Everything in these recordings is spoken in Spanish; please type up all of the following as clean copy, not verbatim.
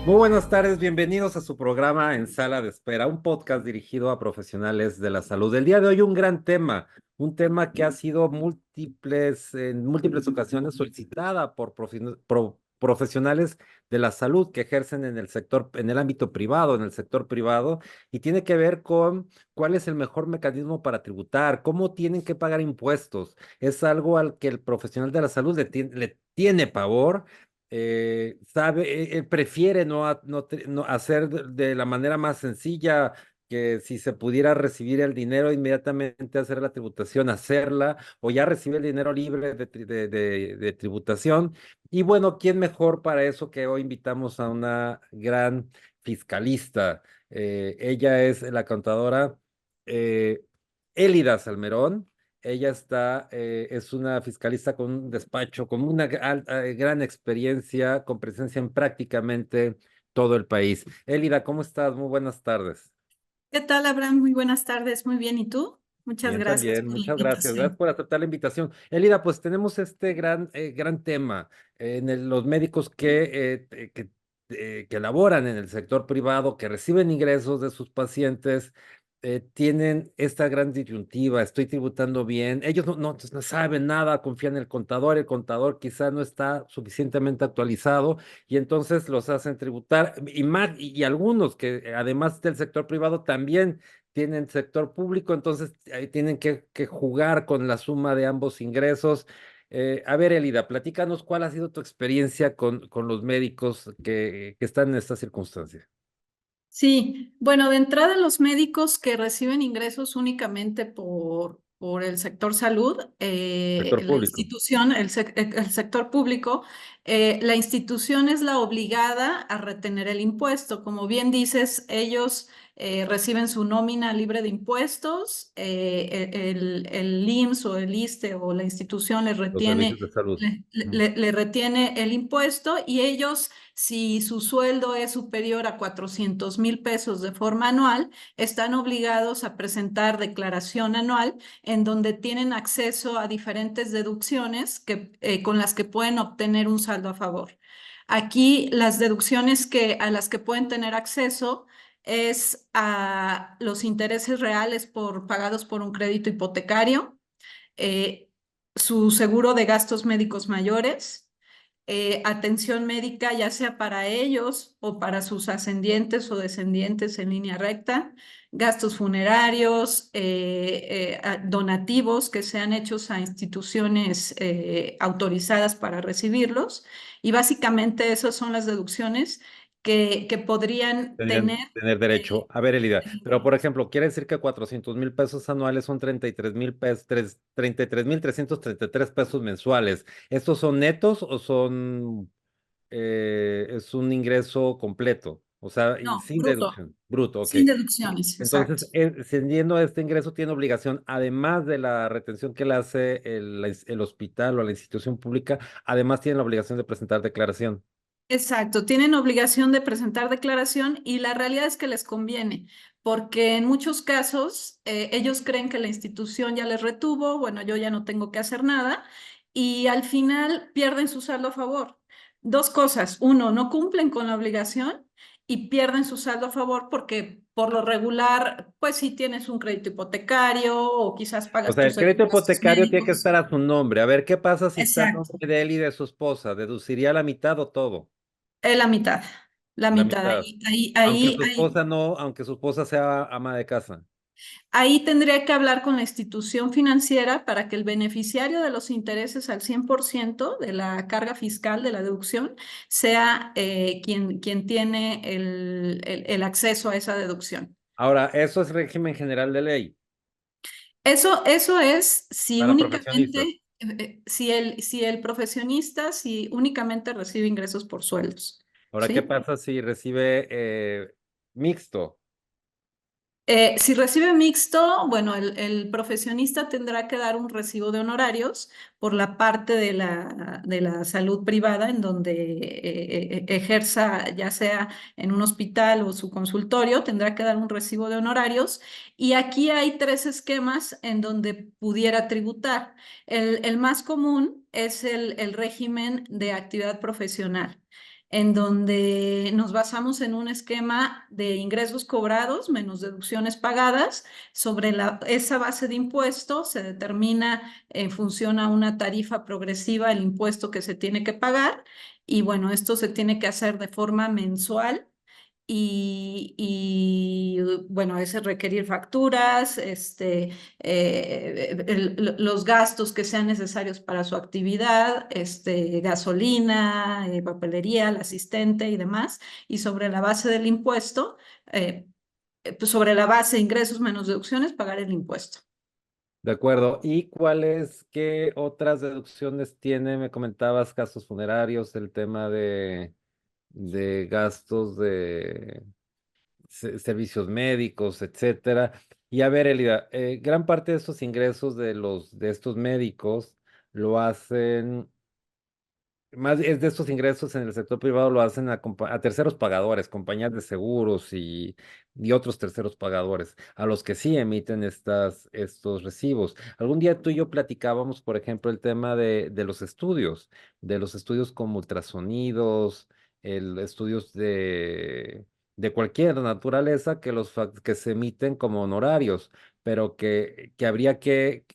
Muy buenas tardes, bienvenidos a su programa En Sala de Espera, un podcast dirigido a profesionales de la salud. El día de hoy un gran tema, un tema que ha sido en múltiples ocasiones solicitada por profesionales de la salud que ejercen en el sector, en el ámbito privado, en el sector privado, y tiene que ver con cuál es el mejor mecanismo para tributar, cómo tienen que pagar impuestos. Es algo al que el profesional de la salud le tiene pavor, prefiere no hacer de la manera más sencilla, que si se pudiera recibir el dinero inmediatamente hacer la tributación, hacerla, o ya recibir el dinero libre de tributación. Y bueno, ¿quién mejor para eso que hoy invitamos a una gran fiscalista? Ella es la contadora eh, Élida Salmerón. Ella es una fiscalista con un despacho, con una gran experiencia, con presencia en prácticamente todo el país. Élida, ¿cómo estás? Muy buenas tardes. ¿Qué tal, Abraham? Muy buenas tardes, muy bien. ¿Y tú? Muchas Bien, gracias también, por la muchas gracias. Gracias invitación. por aceptar la invitación. Élida, pues tenemos este gran tema los médicos que laboran en el sector privado, que reciben ingresos de sus pacientes, tienen esta gran disyuntiva: estoy tributando bien. Ellos no saben nada, confían en el contador quizá no está suficientemente actualizado y entonces los hacen tributar. Y algunos que además del sector privado también tienen sector público, entonces ahí tienen que jugar con la suma de ambos ingresos. A ver, Elida, platícanos cuál ha sido tu experiencia con los médicos que están en esta circunstancia. Sí, bueno, de entrada los médicos que reciben ingresos únicamente por el sector salud, Sector la público. institución, el sector público, la institución es la obligada a retener el impuesto. Como bien dices, ellos reciben su nómina libre de impuestos, el IMSS o el ISSSTE o la institución les Los servicios retiene, de salud. Ujú. le retiene el impuesto y ellos, si su sueldo es superior a 400,000 pesos de forma anual, están obligados a presentar declaración anual en donde tienen acceso a diferentes deducciones con las que pueden obtener un saldo a favor. Aquí las deducciones a las que pueden tener acceso es a los intereses reales pagados por un crédito hipotecario, eh, su seguro de gastos médicos mayores, atención médica ya sea para ellos o para sus ascendientes o descendientes en línea recta, gastos funerarios, donativos que sean hechos a instituciones autorizadas para recibirlos. Y básicamente esas son las deducciones que podrían tener. Tendrían tener eh, derecho. A ver, Elida, pero por ejemplo, quiere decir que 400,000 pesos anuales son 33,000 pesos, 33,333 pesos mensuales. ¿Estos son netos o es un ingreso completo? O sea, y no, sin bruto, deducción, bruto, ok. sin deducciones, Entonces, exacto. teniendo este ingreso, tiene obligación, además de la retención que le hace el hospital o la institución pública, además tiene la obligación de presentar declaración. Exacto, tienen obligación de presentar declaración y la realidad es que les conviene, porque en muchos casos ellos creen que la institución ya les retuvo, bueno, yo ya no tengo que hacer nada y al final pierden su saldo a favor. Dos cosas, uno, no cumplen con la obligación y pierden su saldo a favor porque por lo regular, pues si tienes un crédito hipotecario o quizás O pagas sea, tus el crédito gastos hipotecario tiene que médicos. estar a su nombre. A ver, ¿qué pasa si está a Exacto, nombre de él y de su esposa? ¿Deduciría la mitad o todo? es la mitad, la La mitad. mitad. Aunque su esposa sea ama de casa. Ahí tendría que hablar con la institución financiera para que el beneficiario de los intereses al 100% de la carga fiscal de la deducción sea quien tiene el acceso a esa deducción. Ahora, eso es régimen general de ley Eso es si para profesionistas. únicamente, si el profesionista, si únicamente recibe ingresos por sueldos, Ahora, ¿qué ¿sí? pasa si recibe mixto? Si recibe mixto, bueno, el profesionista tendrá que dar un recibo de honorarios por la parte de la salud privada en donde ejerza, ya sea en un hospital o su consultorio, tendrá que dar un recibo de honorarios. Y aquí hay tres esquemas en donde pudiera tributar. El más común es el régimen de actividad profesional. en donde nos basamos en un esquema de ingresos cobrados menos deducciones pagadas. Sobre esa base de impuesto se determina en función a una tarifa progresiva el impuesto que se tiene que pagar. Y bueno, esto se tiene que hacer de forma mensual bueno, es requerir facturas, los gastos que sean necesarios para su actividad, gasolina, papelería, el asistente y demás, y sobre la base del impuesto, eh, pues sobre la base de ingresos menos deducciones, pagar el impuesto. De acuerdo. ¿Y qué otras deducciones tiene? Me comentabas gastos funerarios, el tema de gastos de servicios médicos, etcétera. Y a ver, Elida, gran parte de estos ingresos de estos médicos lo hacen. Más es de estos ingresos en el sector privado lo hacen a terceros pagadores, compañías de seguros y otros terceros pagadores, a los que sí emiten estos recibos. Algún día tú y yo platicábamos, por ejemplo, el tema de los estudios como ultrasonidos, estudios de cualquier naturaleza que se emiten como honorarios, pero que habría que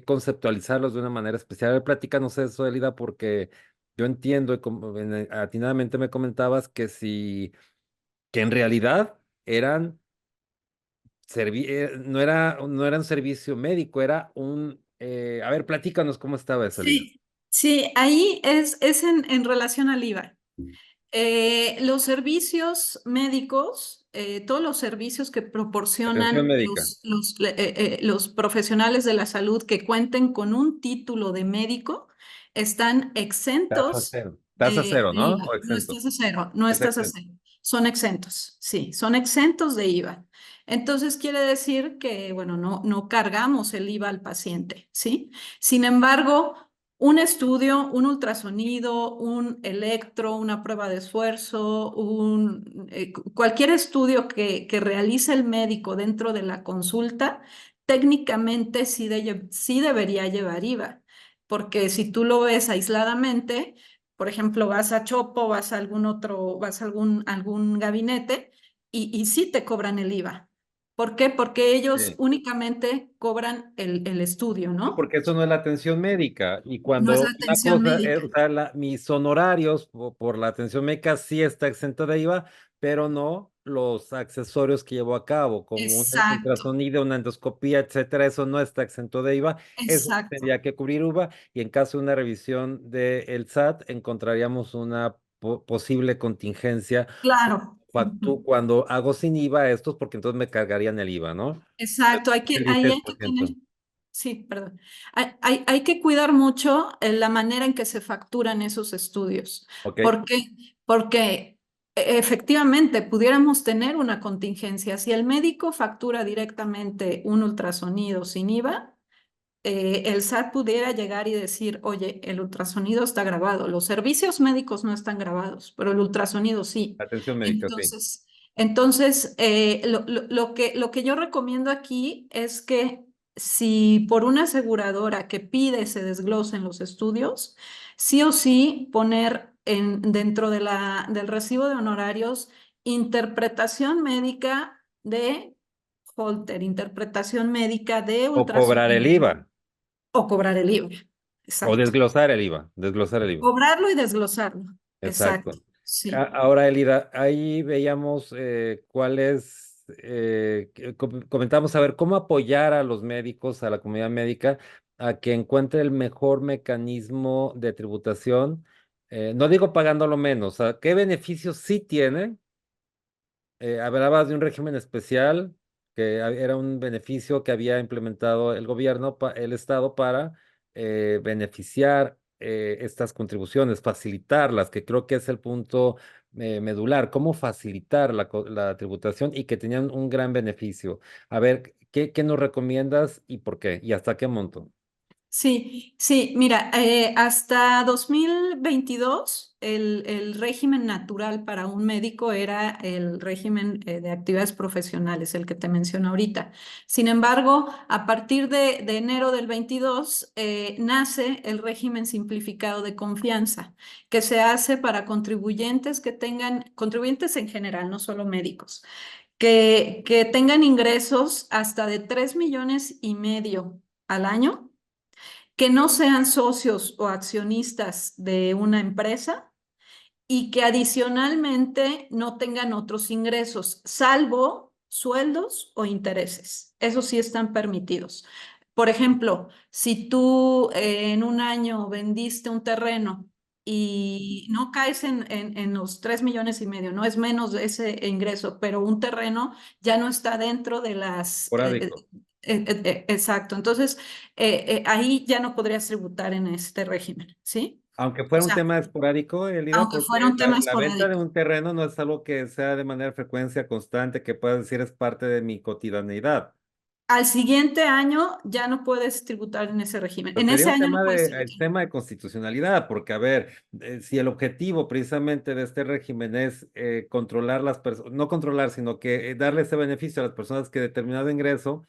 conceptualizarlos de una manera especial. A ver, platícanos eso, Elida, porque yo entiendo, y como atinadamente me comentabas que en realidad no era un servicio médico, era a ver, platícanos cómo estaba esa Lida. Sí, sí, ahí es en relación al IVA. Los servicios médicos, todos los servicios que Atención proporcionan médica. los profesionales de la salud que cuenten con un título de médico están Tasa exentos cero. Tasa de cero, ¿no? IVA. O No exento. estás a cero, no Es estás a exento. cero. Son exentos, sí, son exentos de IVA. Entonces quiere decir que, bueno, no cargamos el IVA al paciente, ¿sí? Sin embargo, un estudio, un ultrasonido, un electro, una prueba de esfuerzo, cualquier estudio que realice el médico dentro de la consulta, técnicamente sí debería llevar IVA, porque si tú lo ves aisladamente, por ejemplo, vas a Chopo, vas a algún otro, vas a algún gabinete y sí te cobran el IVA. ¿Por qué? Porque ellos Sí. únicamente cobran el estudio, Sí, ¿no? porque eso no es la atención médica. Y No es la cuando una atención cosa, médica. o sea, mis honorarios por la atención médica sí está exento de IVA, pero no los accesorios que llevo a cabo, como un Exacto, ultrasonido, una endoscopía, etcétera, eso no está exento de IVA. Eso exacto. tendría que cubrir IVA y en caso de una revisión del SAT encontraríamos una posible contingencia Claro. Ujú. cuando hago sin IVA estos, porque entonces me cargarían el IVA, ¿no? Exacto, El ahí dieciséis hay que por tener, ciento sí, perdón. Hay que cuidar mucho la manera en que se facturan esos estudios. ¿Ok? ¿Por qué? Porque efectivamente pudiéramos tener una contingencia. Si el médico factura directamente un ultrasonido sin IVA, el SAT pudiera llegar y decir, oye, el ultrasonido está grabado, los servicios médicos no están grabados, pero el ultrasonido sí. Atención médica, sí. Entonces, lo que yo recomiendo aquí es que si por una aseguradora que pide se desglosen los estudios, sí o sí poner dentro de del recibo de honorarios interpretación médica de Holter, interpretación médica de O cobrar el ultrasonido IVA, o cobrar el IVA. o Exacto. desglosar el IVA, desglosar el IVA. Cobrarlo y desglosarlo. Exacto. Exacto. Sí. Ahora, Elida, ahí veíamos comentamos a ver cómo apoyar a los médicos, a la comunidad médica, a que encuentre el mejor mecanismo de tributación. No digo pagándolo menos, ¿qué beneficios sí tiene? Hablabas de un régimen especial, que era un beneficio que había implementado el gobierno, el Estado, para beneficiar estas contribuciones, facilitarlas, que creo que es el punto medular, cómo facilitar la tributación y que tenían un gran beneficio. A ver, ¿qué nos recomiendas y por qué? ¿Y hasta qué monto? Sí, sí, mira, hasta 2022 el régimen natural para un médico era el régimen de actividades profesionales, el que te menciono ahorita. Sin embargo, a partir de enero del 22 nace el régimen simplificado de confianza, que se hace para contribuyentes que tengan, contribuyentes en general, no solo médicos, que tengan ingresos hasta de 3,5 millones al año, que no sean socios o accionistas de una empresa y que adicionalmente no tengan otros ingresos, salvo sueldos o intereses. Esos sí están permitidos. Por ejemplo, si tú en un año vendiste un terreno y no caes en los 3,5 millones, no es menos de ese ingreso, pero un terreno ya no está dentro de las... Esporádico. exacto, entonces ahí ya no podrías tributar en este régimen, ¿sí? Aunque O fuera un sea, tema esporádico, Elida, aunque fuera porque un tema la venta de esporádico. un terreno no es algo que sea de manera frecuencia constante, que puedas decir es parte de mi cotidianeidad. Al siguiente año ya no puedes tributar en ese régimen. Pues En sería ese un año no tema puedes el tributar. tema de constitucionalidad, porque a ver, si el objetivo precisamente de este régimen es controlar las personas, no controlar, sino que darle ese beneficio a las personas que determinado ingreso,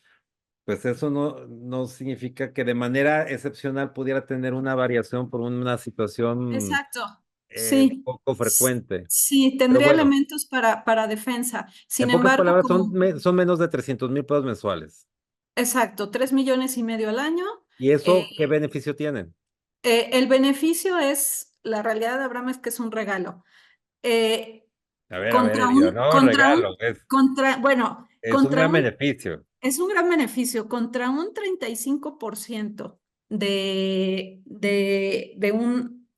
pues eso no significa que de manera excepcional pudiera tener una variación por una situación Exacto. Sí. poco frecuente. Sí, Pero tendría bueno, elementos para defensa. en Sin pocas embargo, palabras, como, son menos de 300,000 pesos mensuales. exacto, 3,5 millones al año. ¿Y eh, eso qué beneficio tienen? el beneficio es, la realidad de Abraham es que es un regalo. Eh, A ver, Elida, no, regalo, bueno, es un contra gran un beneficio. Es un gran beneficio contra un 35%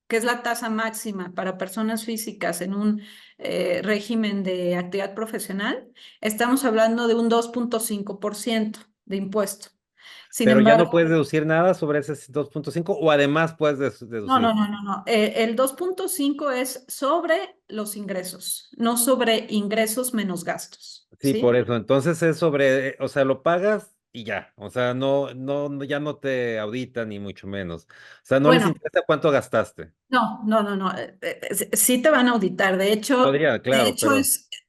que es la tasa máxima para personas físicas en un régimen de actividad profesional. Estamos hablando de un 2,5% de impuesto. Sin Pero ya no embargo, puedes deducir nada sobre ese 2,5 o además puedes no, no, deducir. no, no, no. El 2,5 es sobre los ingresos, no sobre ingresos menos gastos, Sí, por ¿sí? eso. Entonces es sobre, o sea, lo pagas y ya. O sea, ya no te auditan ni mucho menos. O sea, no les Bueno, interesa cuánto gastaste. no, no, no, no. Sí te van a auditar. Podría, claro, pero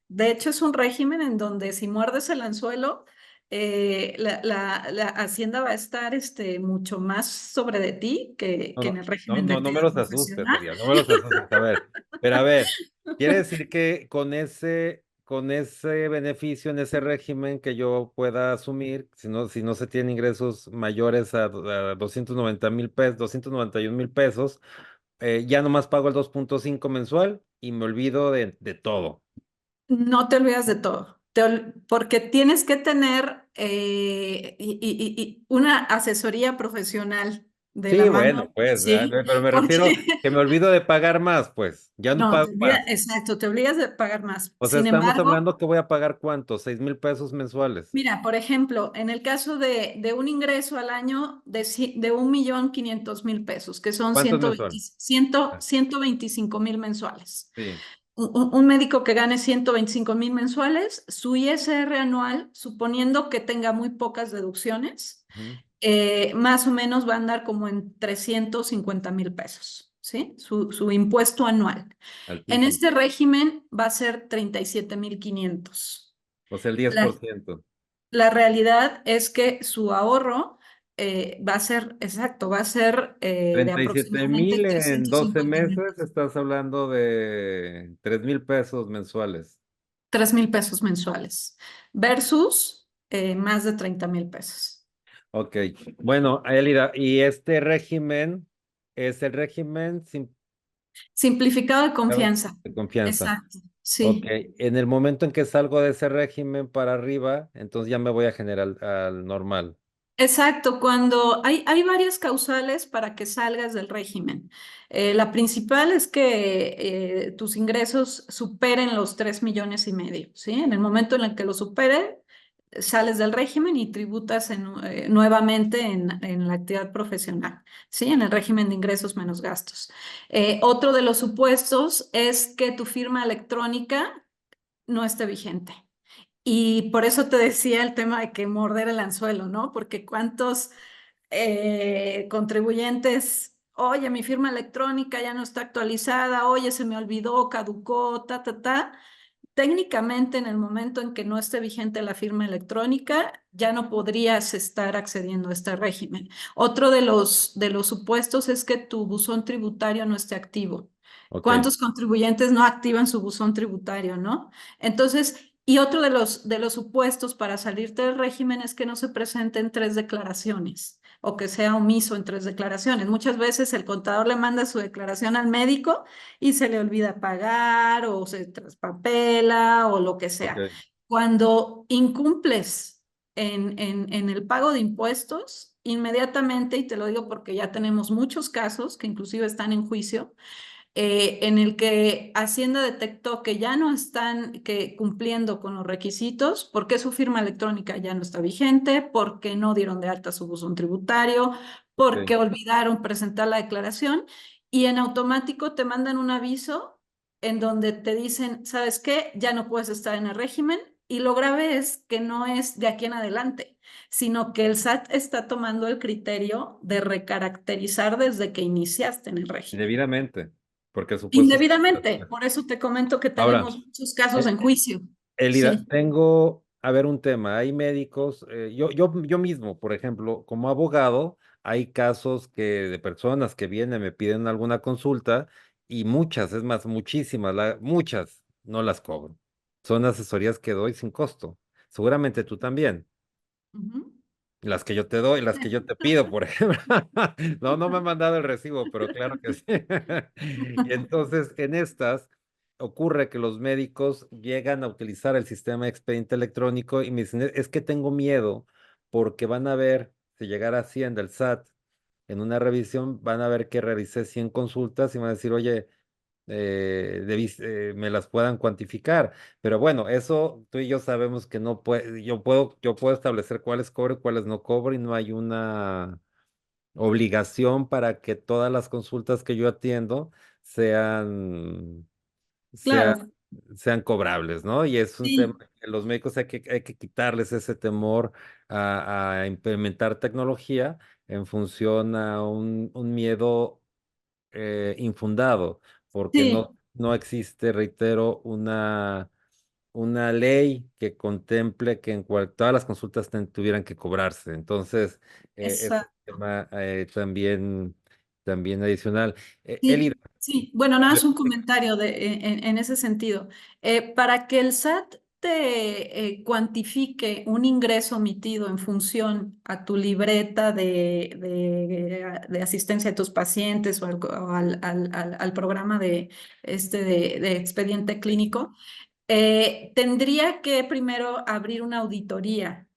De hecho es un régimen en donde si muerdes el anzuelo, la Hacienda va a estar mucho más sobre de ti que en el régimen de no me actividad los asustes, profesional. sería, no me los asustes. A ver, pero a ver, quiere decir que con ese beneficio en ese régimen que yo pueda asumir, si no se tienen ingresos mayores a 290,000 pesos, 291,000 pesos, ya nomás pago el 2,5 mensual y me olvido de todo. No te olvidas de todo, porque tienes que tener una asesoría profesional de la Sí, bueno, mano, pues, ¿sí? pero me refiero Porque que me olvido de pagar más, pues, ya no no, pago más. exacto, te obligas a pagar más. O sea, Sin estamos embargo, hablando que voy a pagar cuánto, 6,000 pesos mensuales. mira, por ejemplo, en el caso de un ingreso al año de 1,5 millones, que son ¿Cuánto es mensual? Ah, 125,000 mensuales. sí. Un médico que gane 125,000 mensuales, su ISR anual, suponiendo que tenga muy pocas deducciones, Ujú, más o menos va a andar como en 350,000 pesos, ¿sí? Su impuesto anual. En altísimo. este régimen va a ser 37,500. O sea, el La, 10%. la realidad es que su ahorro va a ser, exacto, va a ser de 37,000 aproximadamente en trescientos 12 cincuenta mil meses, estás hablando de 3,000 pesos mensuales. 3,000 pesos mensuales versus más de 30,000 pesos. Ok. Bueno, Elida, ¿y este régimen es el régimen sin Simplificado de confianza. de confianza? Exacto, Ok, sí. en el momento en que salgo de ese régimen para arriba, entonces ya me voy a generar al normal. Exacto, cuando hay varias causales para que salgas del régimen. La principal es que tus ingresos superen los 3,5 millones, ¿sí? En el momento en el que lo supere, sales del régimen y tributas nuevamente en la actividad profesional, ¿sí? En el régimen de ingresos menos gastos. Otro de los supuestos es que tu firma electrónica no esté vigente. Y por eso te decía el tema de que morder el anzuelo, ¿no? Porque contribuyentes, oye, mi firma electrónica ya no está actualizada, oye, se me olvidó, caducó, ta, ta, ta. Técnicamente, en el momento en que no esté vigente la firma electrónica, ya no podrías estar accediendo a este régimen. Otro de los supuestos es que tu buzón tributario no esté activo. Ok, ¿Cuántos contribuyentes no activan su buzón tributario, no? Entonces, y otro de los supuestos para salirte del régimen es que no se presenten tres declaraciones o que sea omiso en tres declaraciones. Muchas veces el contador le manda su declaración al médico y se le olvida pagar o se traspapela o lo que sea. ok. Cuando incumples en el pago de impuestos, inmediatamente, y te lo digo porque ya tenemos muchos casos que inclusive están en juicio, en el que Hacienda detectó que ya no están cumpliendo con los requisitos, porque su firma electrónica ya no está vigente, porque no dieron de alta su buzón tributario, porque Sí. olvidaron presentar la declaración y en automático te mandan un aviso en donde te dicen, ¿sabes qué? Ya no puedes estar en el régimen. Y lo grave es que no es de aquí en adelante, sino que el SAT está tomando el criterio de recaracterizar desde que iniciaste en el régimen. Indebidamente, porque el supuesto es... Indebidamente, por eso te comento que Ahora, tenemos muchos casos eh, en juicio. Elida, Sí. tengo, a ver, un tema. Hay médicos, yo mismo, por ejemplo, como abogado, hay casos que de personas que vienen, me piden alguna consulta y muchas, es más, muchísimas, muchas no las cobro. Son asesorías que doy sin costo. Seguramente tú también. Ujú. Las que yo te doy, las que yo te pido, por ejemplo. No, no me han mandado el recibo, pero claro que sí. Y entonces, en estas, ocurre que los médicos llegan a utilizar el sistema de expediente electrónico y me dicen, es que tengo miedo porque van a ver, si llegara Hacienda, el SAT, en una revisión, van a ver que realicé 100 consultas y van a decir, oye, me las puedan cuantificar. Pero bueno, eso tú y yo sabemos que no puede, yo puedo establecer cuáles cobro y cuáles no cobro y no hay una obligación para que todas las consultas que yo atiendo sean, sean, Claro, sean cobrables, ¿no? Y es un tema sí, que los médicos hay que quitarles ese temor a implementar tecnología en función a un miedo infundado, porque sí, no existe, reitero, una ley que contemple que todas las consultas tuvieran que cobrarse. Entonces, es un exacto. tema también adicional. Elida, Sí, sí. Bueno, nada, es un comentario en ese sentido. Para que el SAT te cuantifique un ingreso omitido en función a tu libreta de asistencia de tus pacientes o al programa de expediente clínico, tendría que primero abrir una auditoría,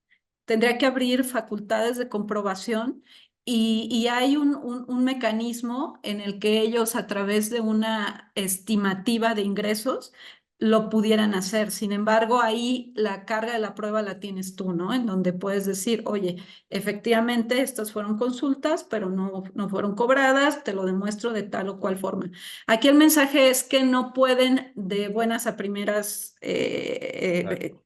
tendría que abrir facultades de comprobación y hay un mecanismo en el que ellos a través de una estimativa de ingresos lo pudieran hacer. Sin embargo, ahí la carga de la prueba la tienes tú, ¿no? En donde puedes decir, oye, efectivamente estas fueron consultas, pero no fueron cobradas, te lo demuestro de tal o cual forma. Aquí el mensaje es que no pueden de buenas a primeras exacto.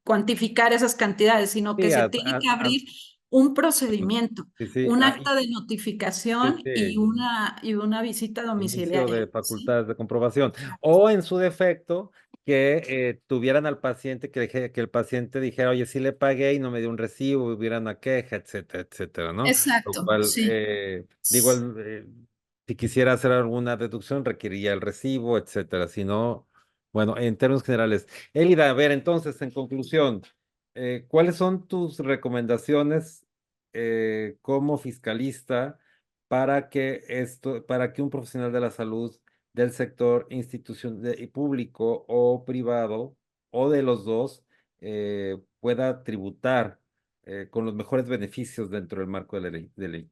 cuantificar esas cantidades, sino que Sí, se tiene que abrir un procedimiento, sí, sí, un acta de sí, notificación sí. y una visita Inicio domiciliaria. de ¿Sí? facultades de comprobación. O en su defecto, que tuvieran al paciente, que el paciente dijera, oye, sí le pagué y no me dio un recibo, hubiera una queja, etcétera, etcétera, ¿no? Lo Exacto, cual, sí. digo, si quisiera hacer alguna deducción, requeriría el recibo, etcétera. Si no, bueno, en términos generales. Elida, a ver, entonces, en conclusión, ¿cuáles son tus recomendaciones como fiscalista? Para que un profesional de la salud del sector y público o privado o de los dos pueda tributar con los mejores beneficios dentro del marco de ley.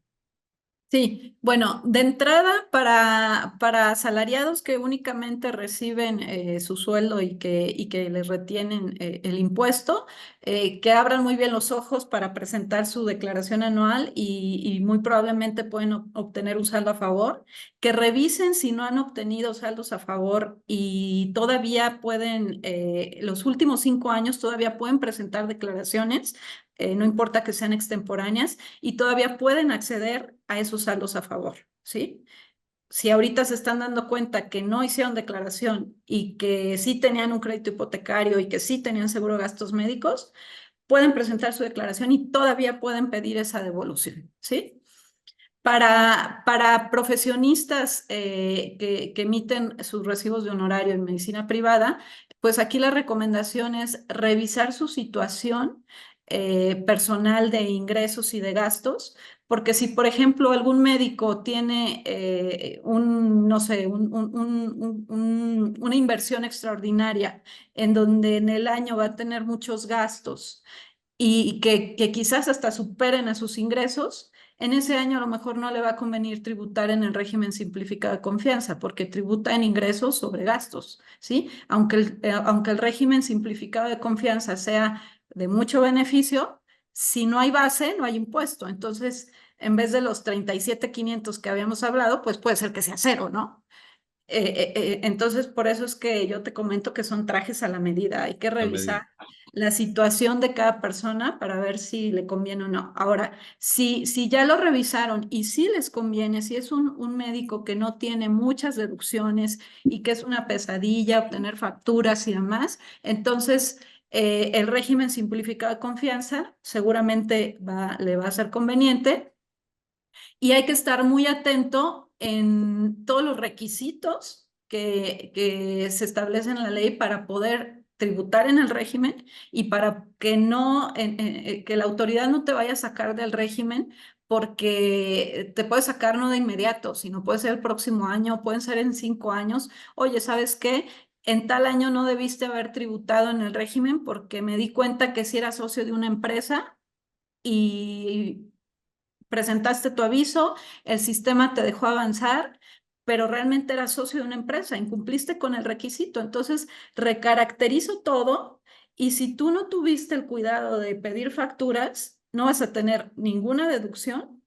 Sí, bueno, de entrada para asalariados que únicamente reciben su sueldo y que les retienen el impuesto, que abran muy bien los ojos para presentar su declaración anual y muy probablemente pueden obtener un saldo a favor, que revisen si no han obtenido saldos a favor y todavía pueden, los últimos 5 años todavía pueden presentar declaraciones no importa que sean extemporáneas, y todavía pueden acceder a esos saldos a favor, ¿sí? Si ahorita se están dando cuenta que no hicieron declaración y que sí tenían un crédito hipotecario y que sí tenían seguro de gastos médicos, pueden presentar su declaración y todavía pueden pedir esa devolución, ¿sí? Para profesionistas que emiten sus recibos de honorario en medicina privada, pues aquí la recomendación es revisar su situación personal de ingresos y de gastos, porque si, por ejemplo, algún médico tiene no sé, una inversión extraordinaria en donde en el año va a tener muchos gastos y que quizás hasta superen a sus ingresos, en ese año a lo mejor no le va a convenir tributar en el régimen simplificado de confianza, porque tributa en ingresos sobre gastos, ¿sí? Aunque el régimen simplificado de confianza sea de mucho beneficio, si no hay base, no hay impuesto. Entonces, en vez de los 37,500 que habíamos hablado, pues puede ser que sea cero, ¿no? Entonces, por eso es que yo te comento que son trajes a la medida. Hay que La medida. revisar la situación de cada persona para ver si le conviene o no. Ahora, si ya lo revisaron y si les conviene, si es un médico que no tiene muchas deducciones y que es una pesadilla obtener facturas y demás, entonces el régimen simplificado de confianza seguramente le va a ser conveniente y hay que estar muy atento en todos los requisitos que se establecen en la ley para poder tributar en el régimen y para que no, que la autoridad no te vaya a sacar del régimen porque te puede sacar no de inmediato, sino puede ser el próximo año, pueden ser en 5 años. Oye, ¿sabes qué? En tal año no debiste haber tributado en el régimen porque me di cuenta que si eras socio de una empresa y presentaste tu aviso, el sistema te dejó avanzar, pero realmente eras socio de una empresa, incumpliste con el requisito. Entonces, recaracterizo todo y si tú no tuviste el cuidado de pedir facturas, no vas a tener ninguna deducción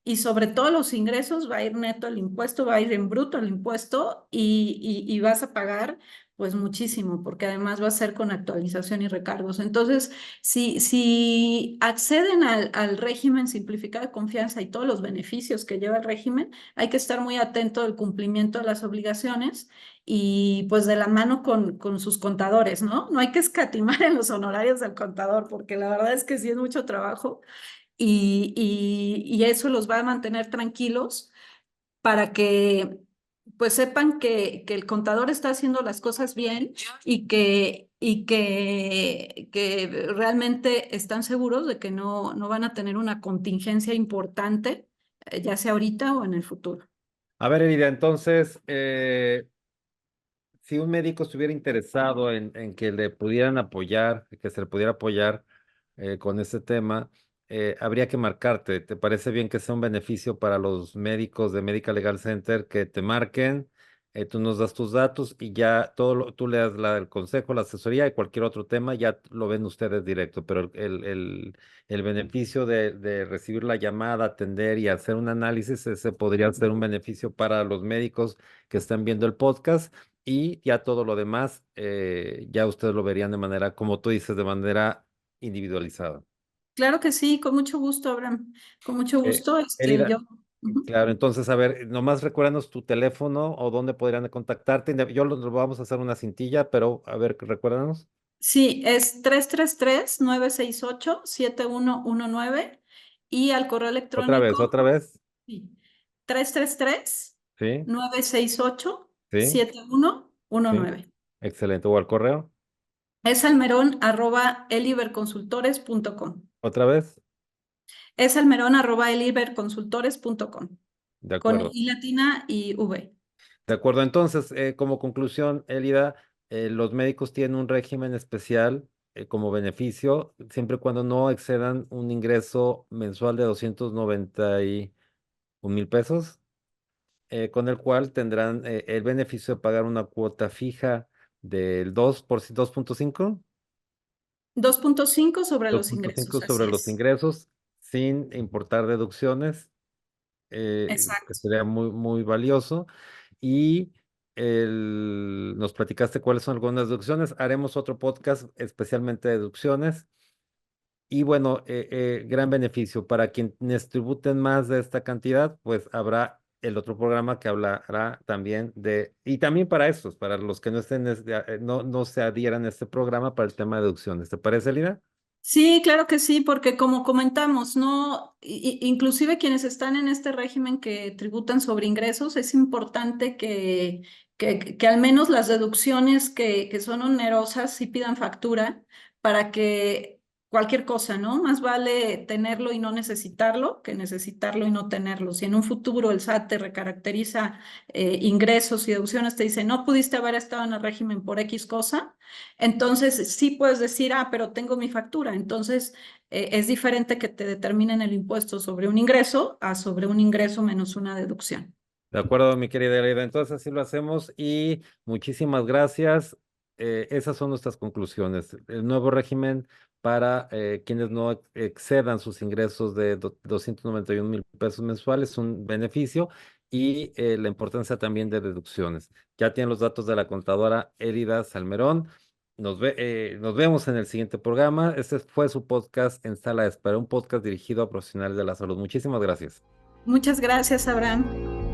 y sobre todo los ingresos va a ir neto el impuesto, va a ir en bruto el impuesto y vas a pagar pues muchísimo, porque además va a ser con actualización y recargos. Entonces, si acceden al régimen simplificado de confianza y todos los beneficios que lleva el régimen, hay que estar muy atento del cumplimiento de las obligaciones y pues de la mano con sus contadores, ¿no? No hay que escatimar en los honorarios del contador, porque la verdad es que sí es mucho trabajo y eso los va a mantener tranquilos para que pues sepan que el contador está haciendo las cosas bien que realmente están seguros de que no van a tener una contingencia importante, ya sea ahorita o en el futuro. A ver, Elida, entonces, si un médico estuviera interesado en que le pudieran apoyar, que se le pudiera apoyar con este tema, habría que marcarte. ¿Te parece bien que sea un beneficio para los médicos de Medical Legal Center que te marquen? Tú nos das tus datos y ya tú le das el consejo, la asesoría y cualquier otro tema, ya lo ven ustedes directo, pero el beneficio de recibir la llamada, atender y hacer un análisis, ese podría ser un beneficio para los médicos que están viendo el podcast y ya todo lo demás, ya ustedes lo verían de manera, como tú dices, de manera individualizada. Claro que sí, con mucho gusto, Abraham. Con mucho gusto, Elida, yo. Ujú. claro, entonces, a ver, nomás recuérdanos tu teléfono o dónde podrían contactarte. Yo lo vamos a hacer una cintilla, pero a ver, recuérdanos. Sí, es 333-968-7119 y al correo electrónico Otra vez. sí, 333 Sí, 968 sí, sí. 7119. Excelente. ¿O al correo? Es almerón@eliberconsultores.com. Otra vez. Es almerón@eliberconsultores.com. De Con acuerdo. I latina y V. De acuerdo. Entonces, como conclusión, Elida, los médicos tienen un régimen especial como beneficio, siempre y cuando no excedan un ingreso mensual de 291,000 pesos, con el cual tendrán el beneficio de pagar una cuota fija del 2,5 2,5 sobre dos los punto cinco ingresos, sobre así los es. ingresos, sin importar deducciones, que Exacto. sería muy, muy valioso. Y nos platicaste cuáles son algunas deducciones. Haremos otro podcast especialmente de deducciones. Y bueno, gran beneficio para quienes tributen más de esta cantidad, pues habrá el otro programa que hablará también de, y también para estos, para los que no estén, no se adhieran a este programa para el tema de deducciones. ¿Te parece, Lina? Sí, claro que sí, porque como comentamos, no, inclusive quienes están en este régimen que tributan sobre ingresos, es importante que al menos las deducciones que son onerosas sí pidan factura para que cualquier cosa, ¿no? Más vale tenerlo y no necesitarlo que necesitarlo y no tenerlo. Si en un futuro el SAT te recaracteriza ingresos y deducciones, te dice, no pudiste haber estado en el régimen por X cosa, entonces sí puedes decir, ah, pero tengo mi factura. Entonces es diferente que te determinen el impuesto sobre un ingreso a sobre un ingreso menos una deducción. De acuerdo, mi querida Leida. Entonces así lo hacemos y muchísimas gracias. Esas son nuestras conclusiones. El nuevo régimen para quienes no excedan sus ingresos de 291,000 pesos mensuales es un beneficio y la importancia también de deducciones. Ya tienen los datos de la contadora Elida Salmerón. Nos vemos en el siguiente programa. Este fue su podcast en Sala de Espera, un podcast dirigido a profesionales de la salud. Muchísimas gracias. Muchas gracias, Abraham.